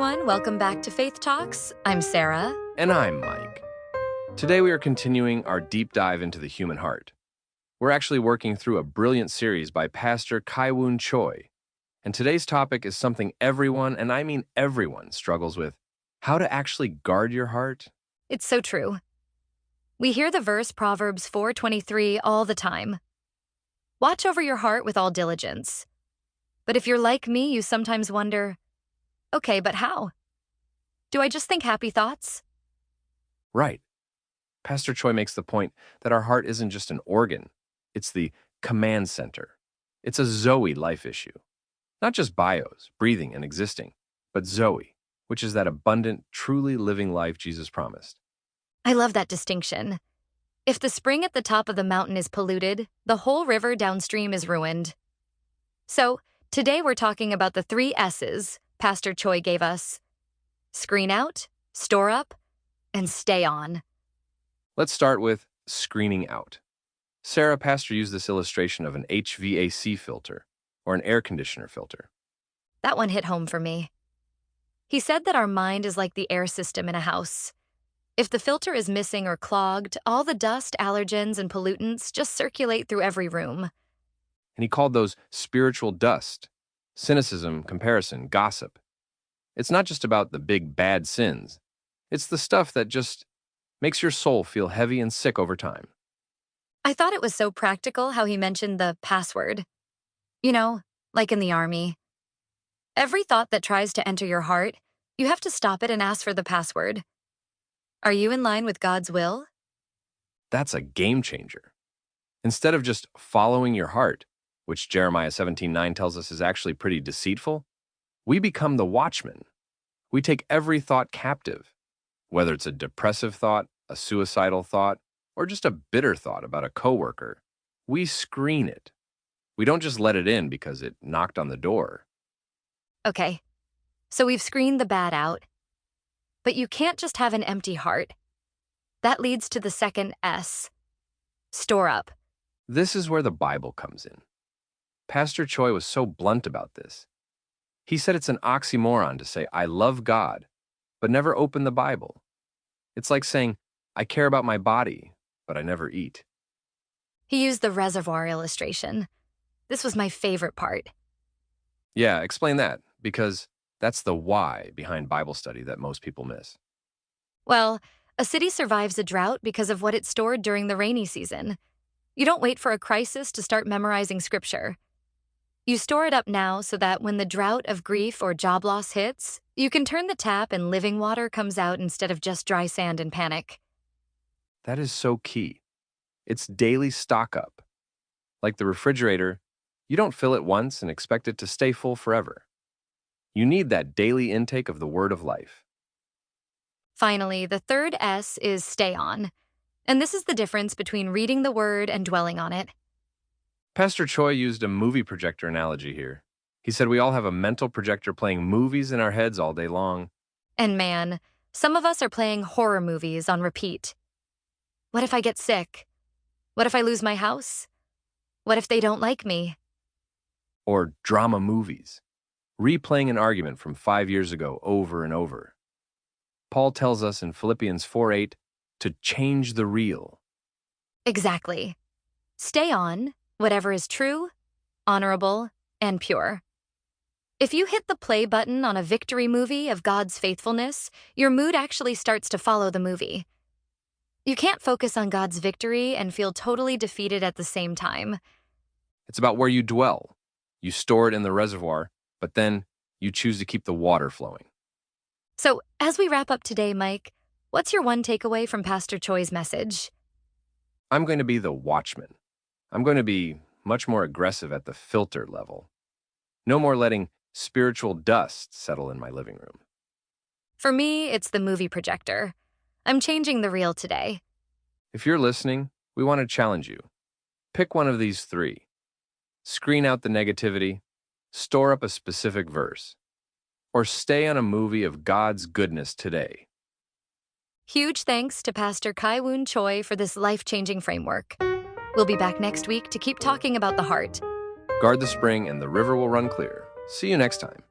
everyone. Welcome back to Faith Talks. I'm Sarah. And I'm Mike. Today we are continuing our deep dive into the human heart. We're actually working through a brilliant series by Pastor Kyewoon Choi. And today's topic is something everyone, and I mean everyone, struggles with: how to actually guard your heart. It's so true. We hear the verse Proverbs 4:23 all the time. Watch over your heart with all diligence. But if you're like me, you sometimes wonder, okay, but how? Do I just think happy thoughts? Right. Pastor Choi makes the point that our heart isn't just an organ. It's the command center. It's a Zoe life issue. Not just bios, breathing and existing, but Zoe, which is that abundant, truly living life Jesus promised. I love that distinction. If the spring at the top of the mountain is polluted, the whole river downstream is ruined. So, today we're talking about the 3 S's Pastor Choi gave us: screen out, store up, and stay on. Let's start with screening out. Sarah, Pastor, used this illustration of an HVAC filter, or an air conditioner filter. That one hit home for me. He said that our mind is like the air system in a house. If the filter is missing or clogged, all the dust, allergens, and pollutants just circulate through every room. And he called those spiritual dust: cynicism, comparison, gossip. It's not just about the big bad sins. It's the stuff that just makes your soul feel heavy and sick over time. I thought it was so practical how he mentioned the password. You know, like in the army. Every thought that tries to enter your heart, you have to stop it and ask for the password. Are you in line with God's will? That's a game changer. Instead of just following your heart, which Jeremiah 17:9 tells us is actually pretty deceitful, we become the watchman. We take every thought captive, whether it's a depressive thought, a suicidal thought, or just a bitter thought about a coworker. We screen it. We don't just let it in because it knocked on the door. Okay, so we've screened the bad out. But you can't just have an empty heart. That leads to the second S: store up. This is where the Bible comes in. Pastor Choi was so blunt about this. He said it's an oxymoron to say, I love God, but never open the Bible. It's like saying, I care about my body, but I never eat. He used the reservoir illustration. This was my favorite part. Yeah, explain that, because that's the why behind Bible study that most people miss. Well, a city survives a drought because of what it stored during the rainy season. You don't wait for a crisis to start memorizing scripture. You store it up now so that when the drought of grief or job loss hits, you can turn the tap and living water comes out instead of just dry sand and panic. That is so key. It's daily stock up. Like the refrigerator, you don't fill it once and expect it to stay full forever. You need that daily intake of the Word of life. Finally, the third S is stay on. And this is the difference between reading the Word and dwelling on it. Pastor Choi used a movie projector analogy here. He said we all have a mental projector playing movies in our heads all day long. And man, some of us are playing horror movies on repeat. What if I get sick? What if I lose my house? What if they don't like me? Or drama movies, replaying an argument from 5 years ago over and over. Paul tells us in Philippians 4:8 to change the reel. Exactly. Stay on whatever is true, honorable, and pure. If you hit the play button on a victory movie of God's faithfulness, your mood actually starts to follow the movie. You can't focus on God's victory and feel totally defeated at the same time. It's about where you dwell. You store it in the reservoir, but then you choose to keep the water flowing. So, as we wrap up today, Mike, what's your one takeaway from Pastor Choi's message? I'm going to be the watchman. I'm going to be much more aggressive at the filter level. No more letting spiritual dust settle in my living room. For me, it's the movie projector. I'm changing the reel today. If you're listening, we want to challenge you. Pick one of these 3. Screen out the negativity, store up a specific verse, or stay on a movie of God's goodness today. Huge thanks to Pastor Kyewoon Choi for this life-changing framework. We'll be back next week to keep talking about the heart. Guard the spring and the river will run clear. See you next time.